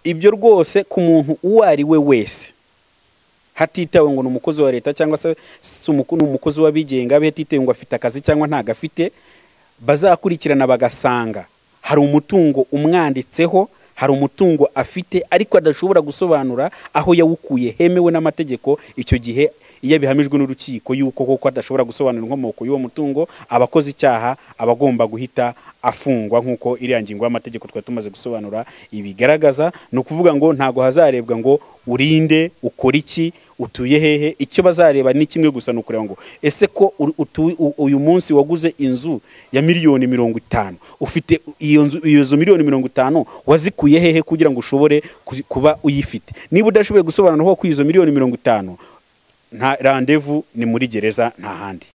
ibyo rwose ku muntu uwo ari we wese, hatitawe ngo n'umukozi wa leta cyangwa se umukozi w'abigenga, hatitawe ngo afite akazi cyangwa ntagafite, bazakurikirana bagasanga hari umutungo umwanditseho, hari umutungo afite ariko adashobora gusobanura aho yawukuye hemewe n'amategeko. Icyo gihe iyo bihamijwe n'urukiko yuko koko adashobora gusobanura inkomoko y'uwo mutungo, abakoze icyaha abagomba guhita afungwa nk'uko iriya ngingo y'amategeko twari tumaze gusobanura ibigaragaza. Ni ukuvuga ngo ntago hazarebwa ngo urinde, ukora iki, utuye hehe. Icyo bazareba ni kimwe gusa, nukureba ngo ese ko uyu munsi waguze inzu ya miliyoni 50, ufite iyo nzu miliyoni 50 wazikuye hehe kugira ngo ushobore kuba uyifite. Niba udashoboye gusobanura ho ku izo miliyoni 50, nta rendezvous ni muri gereza, nta handi.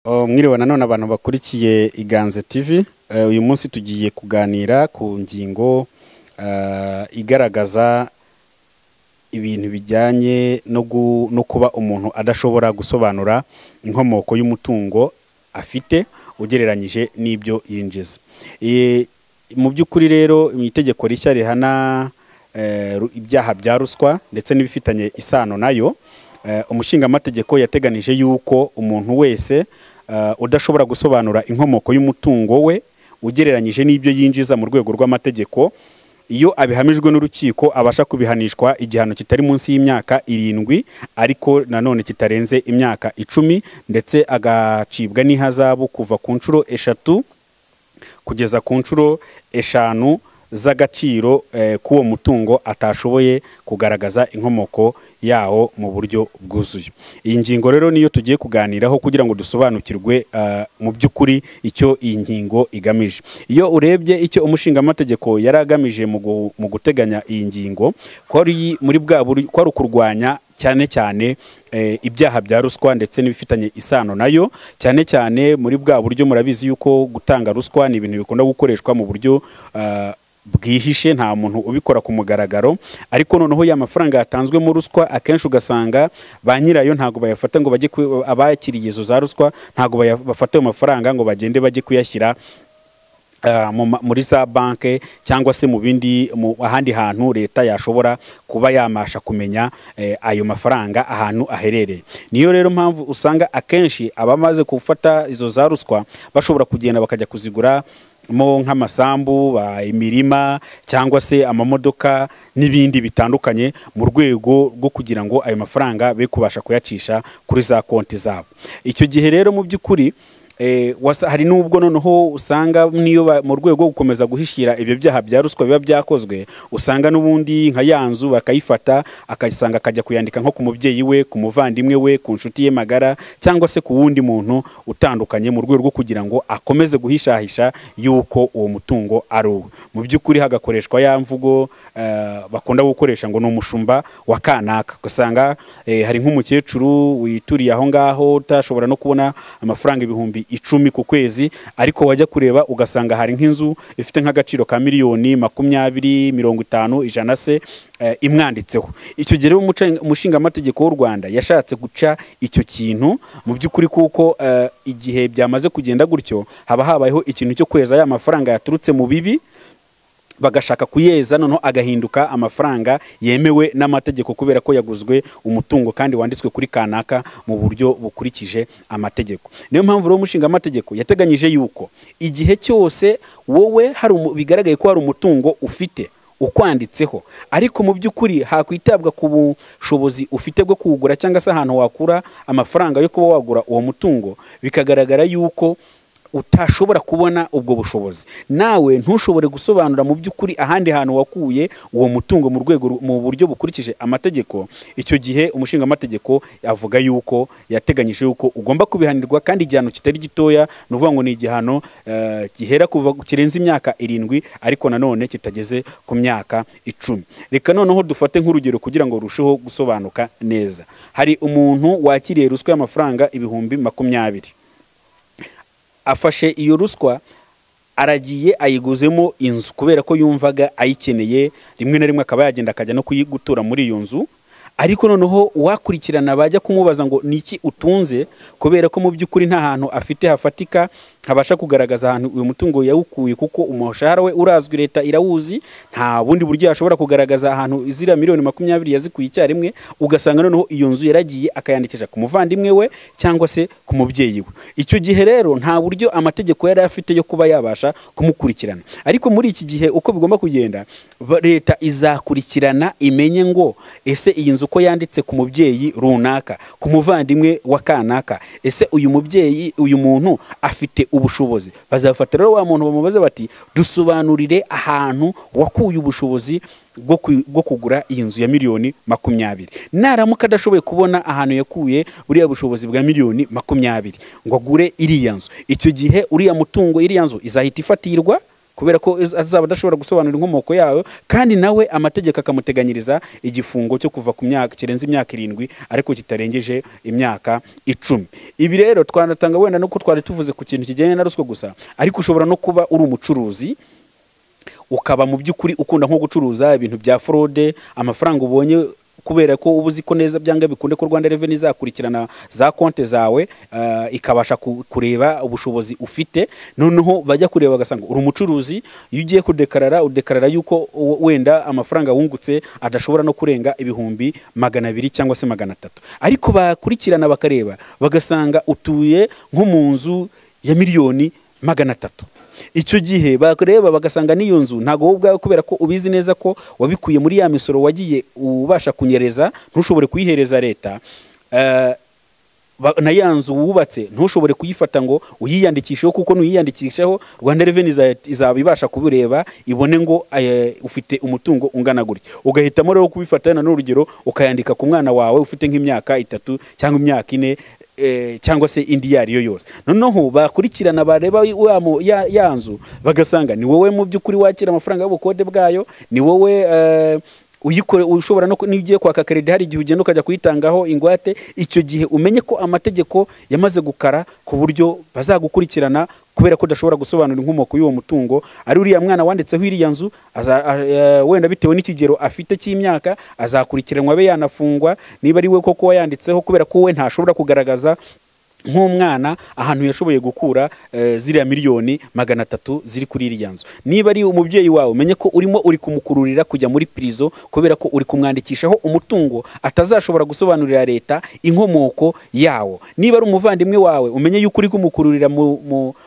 Mwiriwe nanone abantu bakurikiye Iganze TV. Uyu munsi tugiye kuganira ku ngingo igaragaza ibintu bijyanye no kuba umuntu adashobora gusobanura inkomoko y'umutungo afite ugereranyije n'ibyo yinjiza. Mu by'ukuri rero mu itegeko rishya rihana ibyaha bya ruswa ndetse n'ibifitanye isano nayo, umushingaamategeko yateganije yuko umuntu wese udashobora gusobanura inkomoko y'umutungo we ugereranyije n'ibyo yinjiza mu rwego rw'amategeko, iyo abihamijwe n'urukiko abasha kubihanishwa igihano kitari munsi y'imyaka 7 ariko nanone kitarenze imyaka 10, ndetse agacibwa n'ihazabu kuva ku nshuro 3 kugeza ku nshuro 5 z'agaciro k'uwo mutungo atashoboye kugaragaza inkomoko yawo mu buryo bwuzuye. Iyi ngingo rero niyo tugiye kuganiraho kugira ngo dusobanukirwe mu by'ukuri icyo iyi ngingo igamije. Iyo urebye icyo umushingaamategeko yaragamije mu guteganya iyi ngingo, kwari muri kwari kurwanya cyane cyane ibyaha bya ruswa ndetse n'ibifitanye isano nayo, cyane cyane muri bwa buryo murabizi yuko gutanga ruswa ni ibintu bikunda gukoreshwa mu buryo bwihishe, nta muntu ubikora ku mugaragaro, ariko noneho ya mafaranga yatanzwe mu ruswa akenshi ugasanga ba nyirayo ntago bayafata ngo bajye abakiriye izo za ruswa, ntago bafata ayo mafaranga ngo bagende bajye kuyashyira muri za banke cyangwa se mu ahandi hantu leta yashobora kuba yamasha kumenya ayo mafaranga ahantu aherereye. Niyo rero mpamvu usanga akenshi abamaze gufata izo za ruswa bashobora kugenda bakajya kuzigura mo nk'amasambu, imirima cyangwa se amamodoka n'ibindi bitandukanye mu rwego rwo kugira ngo ayo mafaranga be kubasha kuyacisha kuri za konti zabo. Icyo gihe rero mu by'ukuri hari nubwo noneho usanga niyo mu rwego rwo gukomeza guhishira ibyo byaha bya ruswa biba byakozwe, usanga n'ubundi nka yanzu bakayifata akasanga akajya kuyandika nko ku mubyeyi we, ku muvandimwe we, ku nshuti ye magara cyangwa se ku wundi muntu utandukanye, mu rwego rwo kugira ngo akomeze guhishahisha yuko uwo mutungo ari uwe. Mu by'ukuri hagakoreshwa ya mvugo bakunda gukoresha ngo ni umushumba wa kanaka. Ugasanga hari nk'umukecuru wituriye aho ngaho utashobora no kubona amafaranga ibihumbi 10 ku kwezi, ariko wajya kureba ugasanga hari nk'inzu ifite nk'agaciro ka miliyoni 20, 50, 100 se imwanditseho. Icyo gihe umushingaamategeko w'u Rwanda yashatse guca icyo kintu mu by'ukuri, kuko igihe byamaze kugenda gutyo haba habayeho ikintu cyo kweza ya mafaranga yaturutse mu bibi, bagashaka kuyeza noneho agahinduka amafaranga yemewe n'amategeko kubera ko yaguzwe umutungo kandi wanditswe kuri kanaka mu buryo bukurikije amategeko. Niyo mpamvu rero umushingaamategeko yateganyije yuko igihe cyose wowe bigaragaye ko hari umutungo ufite ukwanditseho, ariko mu by'ukuri hakwitabwa ku bushobozi ufite bwo kuwugura cyangwa se ahantu wakura amafaranga yo kuba wagura uwo mutungo, bikagaragara yuko utashobora kubona ubwo bushobozi, nawe ntushobore gusobanura mu by'ukuri ahandi hantu wakuye uwo mutungo mu buryo bukurikije amategeko. Icyo gihe umushingaamategeko avuga yuko yateganyije yuko ugomba kubihanirwa, kandi igihano kitari gitoya, nuvuga ngo ni igihano gihera kuva kirenze imyaka 7 ariko nanone kitageze ku myaka 10. Reka noneho dufate nk'urugero kugira ngo rusheho gusobanuka neza. Hari umuntu wakiriye ruswa y'amafaranga ibihumbi 20. afashe iyo ruswa aragiye ayiguzemo inzu kubera ko yumvaga ayikeneye, rimwe na rimwe akaba yagenda akajya no kuyigutura muri iyo nzu. Ariko noneho wakurikirana bajya kumubaza ngo niki utunze, kubera ko mu by'ukuri nta hantu afite hafatika habasha kugaragaza ahantu uyu mutungo yawukuye, kuko umushahara we urazwi, leta irawuzi, nta bundi buryo yashobora kugaragaza ahantu izira miliyoni 20 yazikuye icyarimwe. Ugasanga noneho iyo nzu yaragiye akayandikisha ku muvandimwe we cyangwa se ku mubyeyi we. Icyo gihe rero nta buryo amategeko yari afite yo kuba yabasha kumukurikirana. Ariko muri iki gihe uko bigomba kugenda, leta izakurikirana imenye ngo ese iyi nzu ko yanditse ku mubyeyi runaka, ku muvandimwe wa kanaka, ese uyu mubyeyi, uyu muntu afite ubushobozi. Bazafata rero wa muntu bamubaze bati dusobanurire ahantu wakuye ubushobozi bwo kugura iyi nzu ya miliyoni 20. Naramuka adashoboye kubona ahantu yakuye buriya bushobozi bwa miliyoni 20 ngo agure iriya nzu, icyo gihe uriya mutungo, iriya nzu izahita ifatirwa, kubera ko azaba adashobora gusobanura inkomoko yayo, kandi nawe amategeko akamuteganyiriza igifungo cyo kuva ku myaka kirenze imyaka 7 ariko kitarengeje imyaka 10. Ibi rero twanatanga wenda no ko twari tuvuze ku kintu kijyanye na ruswa gusa, ariko ushobora no kuba uri umucuruzi ukaba mu by'ukuri ukunda nko gucuruza ibintu bya fraude, amafaranga ubonye kubera ko ubuzi ko neza byanga bikunde ko Rwanda Revenue izakurikirana za konte zawe, ikabasha kureba ubushobozi ufite. Noneho bajya kureba bagasanga uri umucuruzi, iyo ugiye udekarara yuko wenda amafaranga wungutse adashobora no kurenga ibihumbi 200 cyangwa se 300. Ariko bakurikirana bakareba bagasanga utuye nko mu nzu ya miliyoni 300. Icyo gihe bakureba bagasanga niyo nzu ntago ubwawe, kubera ko ubizi neza ko wabikuye muri ya misoro wagiye ubasha kunyereza, ntushobore kuyihereza leta, na ya nzu wubatse ntushobore kuyifata ngo uyiyandikisheho, kuko nuyiyandikisheho Rwanda Revenue izaba ibasha kubireba ibone ngo ufite umutungo ungana gutya. Ugahitamo rero kubifata na n'urugero ukayandika ku mwana wawe ufite nk'imyaka 3 cyangwa imyaka 4 cyangwa se indi yariyo yose. Noneho bakurikirana bareba ya nzu bagasanga ni wowe mu by'ukuri wakira amafaranga y'ubukode bwayo, ni wowe uyikore, ushobora no nigiye kwaka credit hari igihe ugenda ukajya kuyitangaho ingwate. Icyo gihe umenye ko amategeko yamaze gukara ku buryo bazagukurikirana, kubera ko udashobora gusobanura inkomoko y'uwo mutungo. Ari uriya mwana wanditseho iriya nzu wenda bitewe n'ikigero afite cy'imyaka azakurikiranwa, abe yanafungwa niba ari we koko wayanditseho, kubera ko we ntashobora kugaragaza nk'umwana ahantu yashoboye gukura ziriya miliyoni 300 ziri kuri iriya nzu. Niba ari umubyeyi wawe umenye ko uri kumukururira kujya muri prison, kubera ko uri kumwandikishaho umutungo atazashobora gusobanurira leta inkomoko yawo. Niba ari umuvandimwe wawe umenye yuko uri kumukururira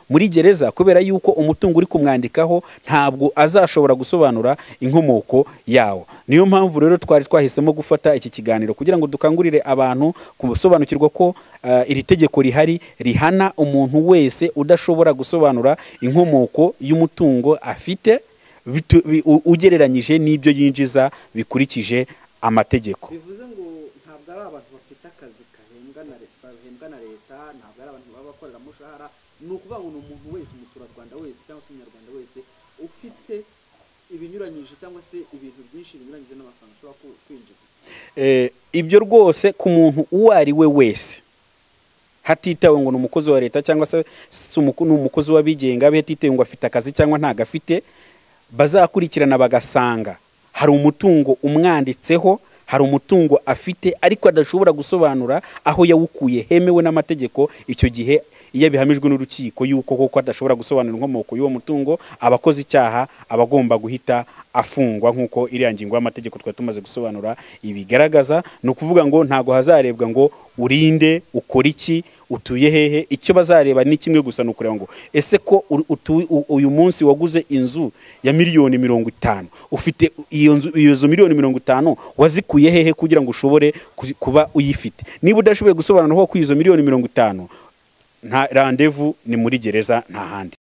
muri gereza, kubera yuko umutungo uri kumwandikaho ntabwo azashobora gusobanura inkomoko yawo. Niyo mpamvu rero twari twahisemo gufata iki kiganiro kugira ngo dukangurire abantu kusobanukirwa ko iri tegeko rihari rihana umuntu wese udashobora gusobanura inkomoko y'umutungo afite ugereranyije n'ibyo yinjiza bikurikije amategeko. Bivuze ngo ntabwo ari abantu bafite akazi kahembwa na leta, ntabwo ari abantu baba bakorera mushahara, ni ukuvuga ngo ni umuntu wese, umuturarwanda wese cyangwa se umunyarwanda wese ufite ibinyuranyije cyangwa se ibintu byinshi binyuranyije n'amafaranga ashobora kwinjiza. Ibyo rwose ku muntu uwo ari we wese, hatitawe ngo ni umukozi wa leta cyangwa se ni umukozi w'abigenga, hatitawe ngo afite akazi cyangwa ntagafite, bazakurikirana bagasanga hari umutungo umwanditseho, hari umutungo afite ariko adashobora gusobanura aho yawukuye hemewe n'amategeko. Icyo gihe iyo bihamijwe n'urukiko yuko koko adashobora gusobanura inkomoko y'uwo mutungo, abakoze icyaha abagomba guhita afungwa nk'uko iriya ngingo y'amategeko twari tumaze gusobanura ibigaragaza. Ni ukuvuga ngo ntago hazarebwa ngo urinde, ukora iki, utuye hehe. Icyo bazareba ni kimwe gusa, ni ukureba ngo ese ko uyu munsi waguze inzu ya miliyoni 50, ufite iyo nzu miliyoni 50 wazikuye hehe kugira ngo ushobore kuba uyifite. Niba udashoboye gusobanura aho ku izo miliyoni 50, nta rendezvous ni muri gereza, nta handi.